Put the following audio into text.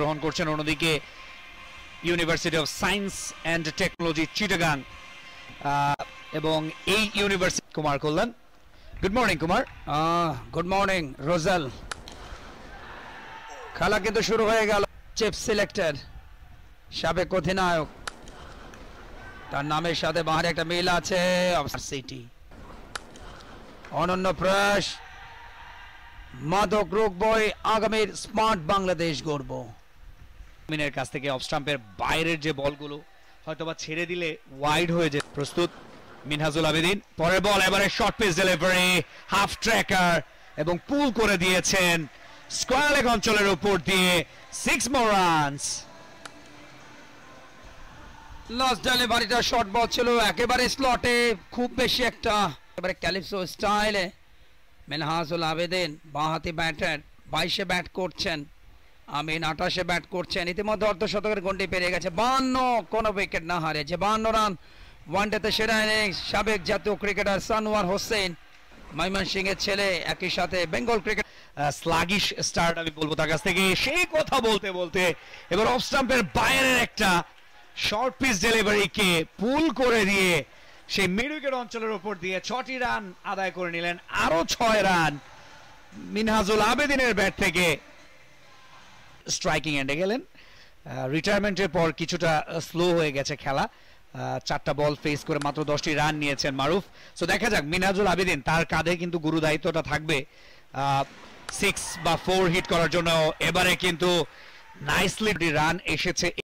গ্রহণ করছেন। অন্যদিকে university of science and technology Chittagong এবং এই university Kumar Kalyan. Good morning Kumar. Good morning Rozal. খেলা কিন্তু শুরু হয়ে গেল। চিফ সিলেক্টেড সাবেক অধিনায়ক, তার নামের সাথে বাহারে একটা মিল আছে। সিটি অনন্য প্রয়াস, মাদক রোগবই আগামীর স্মার্ট বাংলাদেশ গড়ব। মিনের কাছ থেকে অফ স্টাম্পের বাইরের যে বলগুলো হয়তোবা ছেড়ে দিলে ওয়াইড হয়ে যায়। প্রস্তুত মিনহাজুল আবেদিন, পরের বল, এবারে short pitch delivery, half tracker এবং পুল করে দিয়েছেন স্কয়ার লেগ অঞ্চলের উপর দিয়ে। 6 more runs। লাস্ট ডেলিভারিটা শর্ট বল ছিল, একেবারে স্লটে, খুব বেশি একটা একেবারে ক্যালিপসো স্টাইলে। মিনহাজুল আবেদিন বাঁহাতি ব্যাটার, 22-এ ব্যাট করছেন, আমিন 28-এ ব্যাট করছেন। ইতিমধ্যে অর্ধশতকের গন্ডি পেরিয়ে গেছে। 52 কোনো উইকেট না হারে যে 52 রান ওয়ানডেতে সেরা ইনিংস। সাবেক জাতীয় ক্রিকেটার সানোয়ার হোসেন, ময়মনসিংহের ছেলে, একই সাথে বেঙ্গল ক্রিকেট স্লাগিশ স্টার্ট আমি বলবো তার কাছ থেকে। সেই কথা বলতে বলতে এবার অফ স্টাম্পের বাইরের একটা শর্ট পিচ ডেলিভারিকে পুল করে দিয়ে সেই মিড উইকেট অঞ্চলের উপর দিয়ে 6টি রান আদায় করে নিলেন। আরো 6 রান মিনহাজুল আবেদিনের ব্যাট থেকে। স্ট্রাইকিং এন্ডে গেলেন। রিটায়ারমেন্টের পর কিছুটা স্লো হয়ে গেছে খেলা। 4টা বল ফেস করে মাত্র 10টি রান নিয়েছেন মারুফ। সো দেখা যাক মিনহাজুল আবেদিন, তার কাঁধে কিন্তু গুরু দায়িত্বটা থাকবে 6 বা 4 হিট করার জন্য। এবারে কিন্তু নাইসলি রান এসেছে।